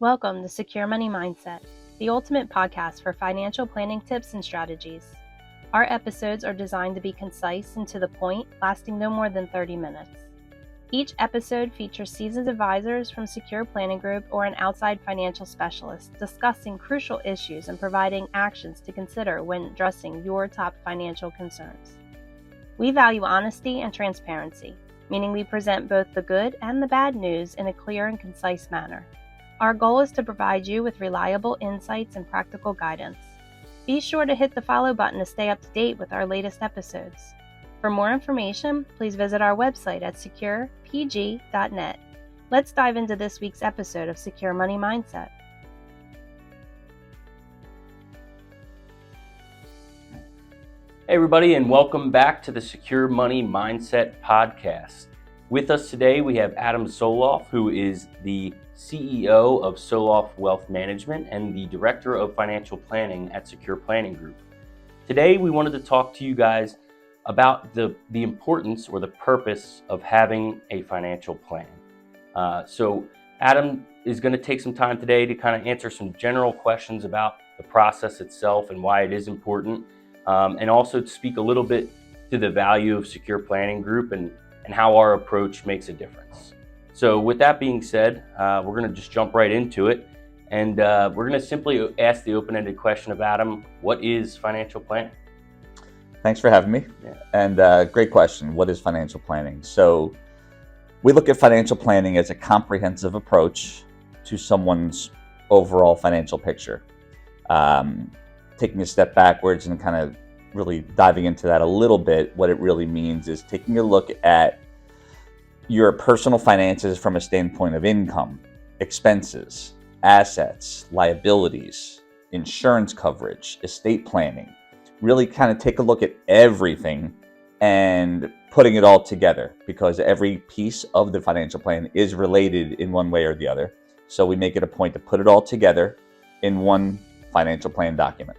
Welcome to Secure Money Mindset, the ultimate podcast for financial planning tips and strategies. Our episodes are designed to be concise and to the point, lasting no more than 30 minutes. Each episode features seasoned advisors from Secure Planning Group or an outside financial specialist discussing crucial issues and providing actions to consider when addressing your top financial concerns. We value honesty and transparency, meaning we present both the good and the bad news in a clear and concise manner. Our goal is to provide you with reliable insights and practical guidance. Be sure to hit the follow button to stay up to date with our latest episodes. For more information, please visit our website at securepg.net. Let's dive into this week's episode of Secure Money Mindset. Hey everybody, and welcome back to the Secure Money Mindset podcast. With us today, we have Adam Soloff, who is the CEO of Soloff Wealth Management and the Director of Financial Planning at Secure Planning Group. Today, we wanted to talk to you guys about the importance or the purpose of having a financial plan. So Adam is going to take some time today to kind of answer some general questions about the process itself and why it is important, and also to speak a little bit to the value of Secure Planning Group and how our approach makes a difference. So with that being said, we're going to just jump right into it. And we're going to simply ask the open-ended question of Adam, what is financial planning? Thanks for having me. Yeah. And great question. What is financial planning? So we look at financial planning as a comprehensive approach to someone's overall financial picture. Taking a step backwards and kind of really diving into that a little bit, what it really means is taking a look at your personal finances from a standpoint of income, expenses, assets, liabilities, insurance coverage, estate planning. Really kind of take a look at everything and putting it all together, because every piece of the financial plan is related in one way or the other. So we make it a point to put it all together in one financial plan document.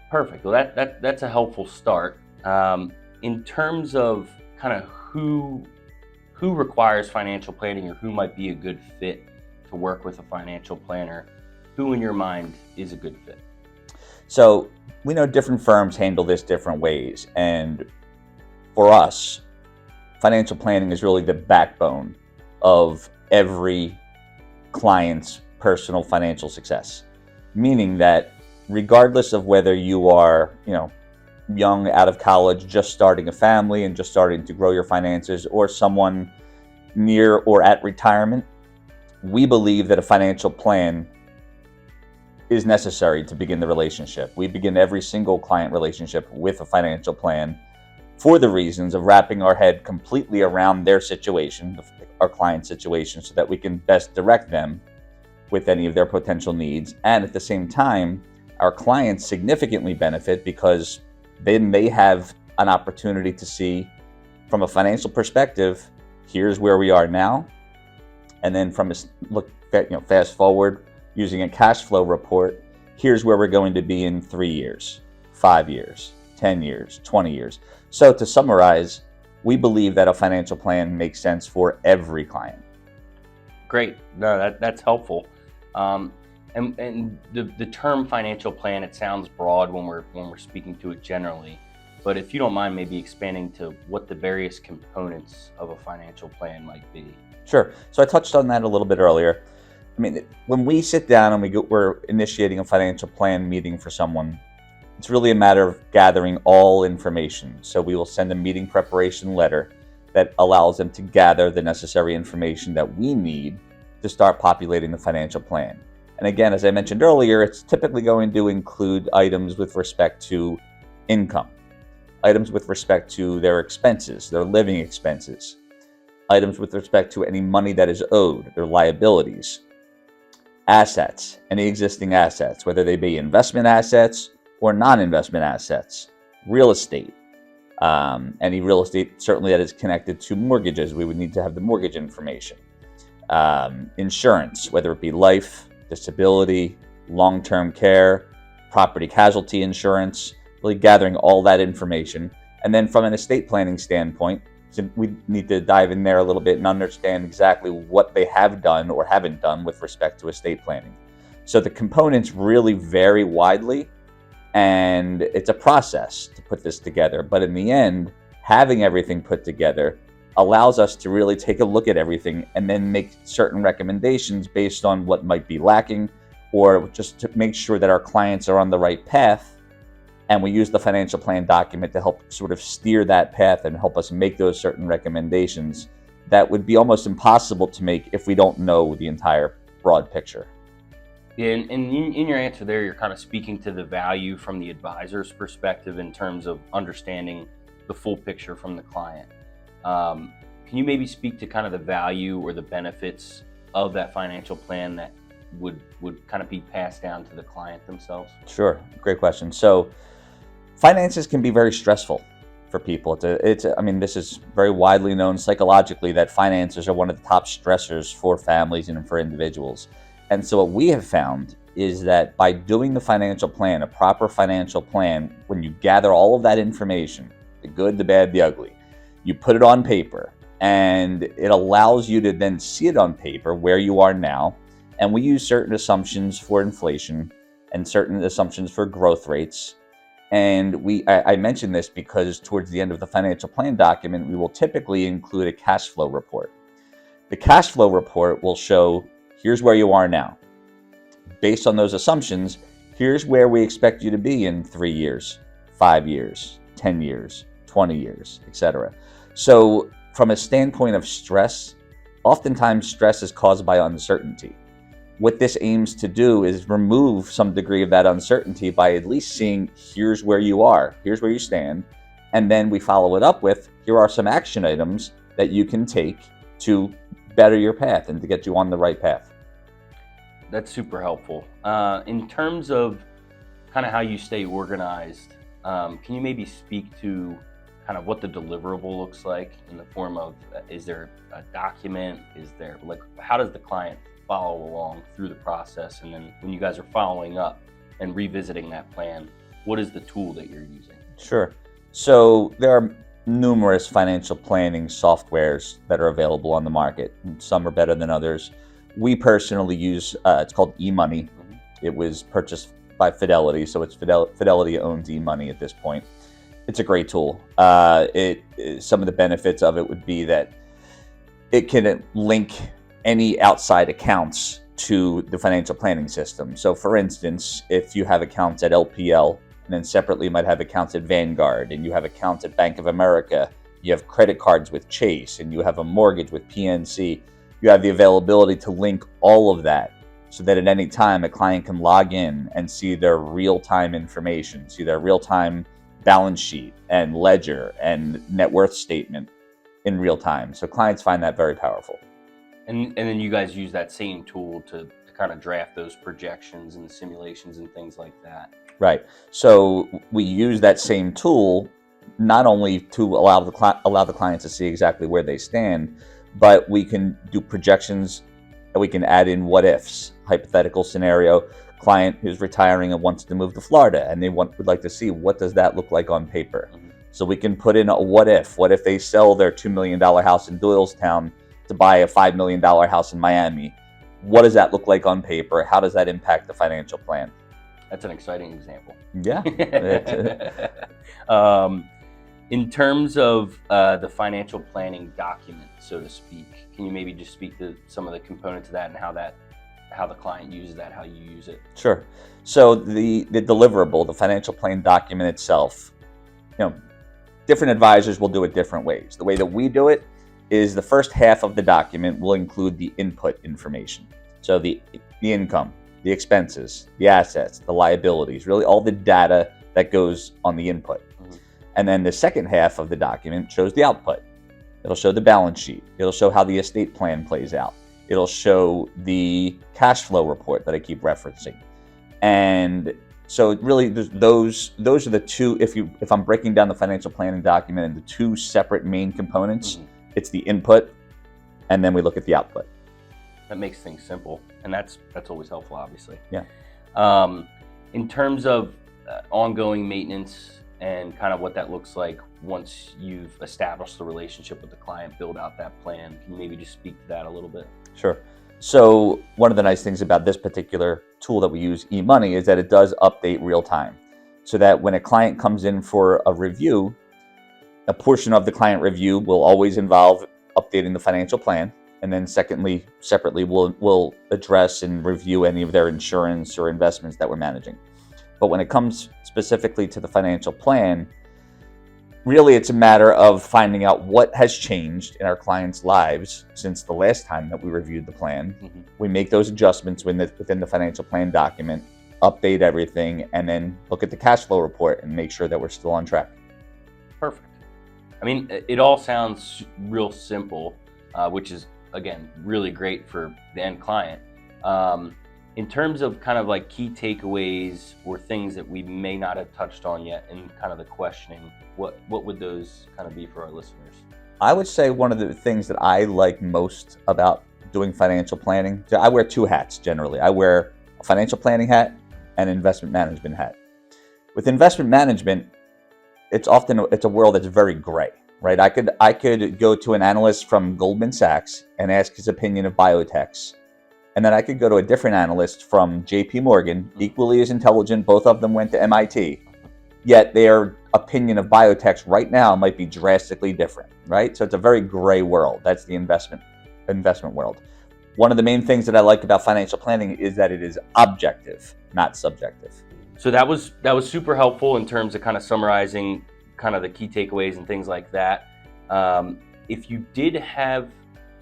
Perfect. Well, that's a helpful start. In terms of kind of who requires financial planning or who might be a good fit to work with a financial planner, who in your mind is a good fit? So we know different firms handle this different ways. And for us, financial planning is really the backbone of every client's personal financial success. Meaning that regardless of whether you are, young out of college, just starting a family and just starting to grow your finances, or someone near or at retirement, we believe that a financial plan is necessary to begin the relationship. We begin every single client relationship with a financial plan for the reasons of wrapping our head completely around their situation, our client's situation, so that we can best direct them with any of their potential needs. And at the same time, our clients significantly benefit because then they have an opportunity to see from a financial perspective, here's where we are now. And then from a fast forward using a cash flow report, here's where we're going to be in 3 years, 5 years, 10 years, 20 years. So to summarize, we believe that a financial plan makes sense for every client. Great. No, that's helpful. And the term financial plan, it sounds broad when we're speaking to it generally, but if you don't mind maybe expanding to what the various components of a financial plan might be. Sure. So I touched on that a little bit earlier. I mean, when we sit down and we're initiating a financial plan meeting for someone, it's really a matter of gathering all information. So we will send a meeting preparation letter that allows them to gather the necessary information that we need to start populating the financial plan. And again, as I mentioned earlier, it's typically going to include items with respect to income, items with respect to their expenses, their living expenses, items with respect to any money that is owed, their liabilities, assets, any existing assets, whether they be investment assets or non-investment assets, real estate, any real estate certainly that is connected to mortgages, we would need to have the mortgage information, insurance, whether it be life, disability, long-term care, property casualty insurance, really gathering all that information. And then from an estate planning standpoint, we need to dive in there a little bit and understand exactly what they have done or haven't done with respect to estate planning. So the components really vary widely, and it's a process to put this together. But in the end, having everything put together allows us to really take a look at everything and then make certain recommendations based on what might be lacking, or just to make sure that our clients are on the right path. And we use the financial plan document to help sort of steer that path and help us make those certain recommendations that would be almost impossible to make if we don't know the entire broad picture. Yeah, and in your answer there, you're kind of speaking to the value from the advisor's perspective in terms of understanding the full picture from the client. Can you maybe speak to kind of the value or the benefits of that financial plan that would kind of be passed down to the client themselves? Sure, great question. So finances can be very stressful for people. I mean, this is very widely known psychologically that finances are one of the top stressors for families and for individuals. And so what we have found is that by doing the financial plan, a proper financial plan, when you gather all of that information, the good, the bad, the ugly, you put it on paper, and it allows you to then see it on paper where you are now. And we use certain assumptions for inflation and certain assumptions for growth rates. And I mention this because towards the end of the financial plan document, we will typically include a cash flow report. The cash flow report will show, here's where you are now. Based on those assumptions, here's where we expect you to be in 3 years, 5 years, 10 years, 20 years, etc. So from a standpoint of stress, oftentimes stress is caused by uncertainty. What this aims to do is remove some degree of that uncertainty by at least seeing, here's where you are, here's where you stand, and then we follow it up with, here are some action items that you can take to better your path and to get you on the right path. That's super helpful. In terms of kind of how you stay organized, can you maybe speak to kind of what the deliverable looks like in the form of, is there a document? Is there, like, how does the client follow along through the process? And then when you guys are following up and revisiting that plan, what is the tool that you're using? Sure. So there are numerous financial planning softwares that are available on the market. Some are better than others. We personally use, it's called eMoney. Mm-hmm. It was purchased by Fidelity, so it's Fidelity owns eMoney at this point. It's a great tool. Some of the benefits of it would be that it can link any outside accounts to the financial planning system. So for instance, if you have accounts at LPL, and then separately you might have accounts at Vanguard, and you have accounts at Bank of America, you have credit cards with Chase, and you have a mortgage with PNC, you have the availability to link all of that so that at any time a client can log in and see their real-time information, see their real-time balance sheet and ledger and net worth statement in real time. So clients find that very powerful. And then you guys use that same tool to kind of draft those projections and simulations and things like that. Right. So we use that same tool not only to allow the client to see exactly where they stand, but we can do projections and we can add in what ifs. Hypothetical scenario, client who's retiring and wants to move to Florida, and they would like to see what does that look like on paper. Mm-hmm. So we can put in a what if. What if they sell their $2 million house in Doylestown to buy a $5 million house in Miami? What does that look like on paper? How does that impact the financial plan? That's an exciting example. Yeah. In terms of the financial planning document, so to speak, can you maybe just speak to some of the components of that and how the client uses that, how you use it? Sure. So the deliverable, the financial plan document itself, different advisors will do it different ways. The way that we do it is the first half of the document will include the input information. So the income, the expenses, the assets, the liabilities, really all the data that goes on the input. Mm-hmm. And then the second half of the document shows the output. It'll show the balance sheet. It'll show how the estate plan plays out. It'll show the cash flow report that I keep referencing. And so really those are the two, if I'm breaking down the financial planning document into two separate main components, mm-hmm. It's the input, and then we look at the output. That makes things simple, and that's always helpful, obviously. Yeah. In terms of ongoing maintenance and kind of what that looks like once you've established the relationship with the client, build out that plan. Can you maybe just speak to that a little bit? Sure. So one of the nice things about this particular tool that we use, eMoney, is that it does update real time. So that when a client comes in for a review, a portion of the client review will always involve updating the financial plan. And then secondly, separately, we'll address and review any of their insurance or investments that we're managing. But when it comes specifically to the financial plan, really it's a matter of finding out what has changed in our clients' lives since the last time that we reviewed the plan. Mm-hmm. We make those adjustments within the financial plan document, update everything, and then look at the cash flow report and make sure that we're still on track. Perfect. I mean, it all sounds real simple, which is, again, really great for the end client. In terms of kind of like key takeaways or things that we may not have touched on yet in kind of the questioning, what would those kind of be for our listeners? I would say one of the things that I like most about doing financial planning, so I wear two hats generally. I wear a financial planning hat and an investment management hat. With investment management, it's a world that's very gray, right? I could go to an analyst from Goldman Sachs and ask his opinion of biotechs. And then I could go to a different analyst from JP Morgan, equally as intelligent. Both of them went to MIT. Yet their opinion of biotechs right now might be drastically different, right? So it's a very gray world. That's the investment world. One of the main things that I like about financial planning is that it is objective, not subjective. So that was super helpful in terms of kind of summarizing kind of the key takeaways and things like that. If you did have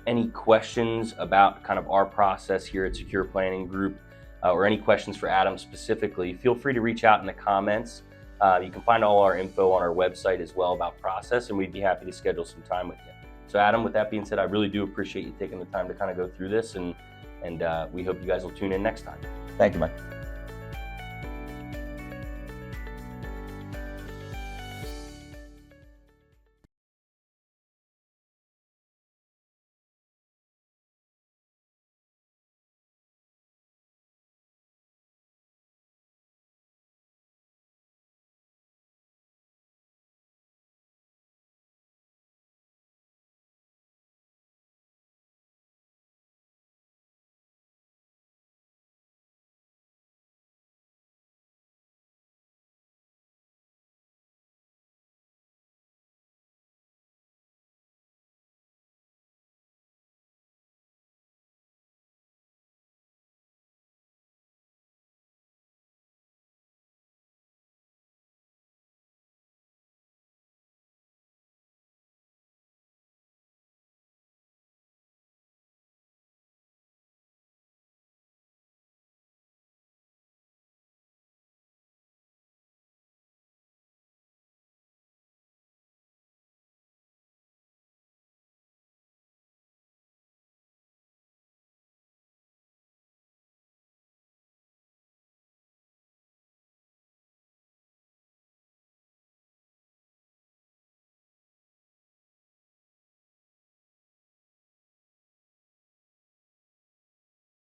any questions about kind of our process here at Secure Planning Group, or any questions for Adam specifically, feel free to reach out in the comments. You can find all our info on our website as well about process, and we'd be happy to schedule some time with you. So Adam, with that being said, I really do appreciate you taking the time to kind of go through this, and we hope you guys will tune in next time. Thank you, Mike.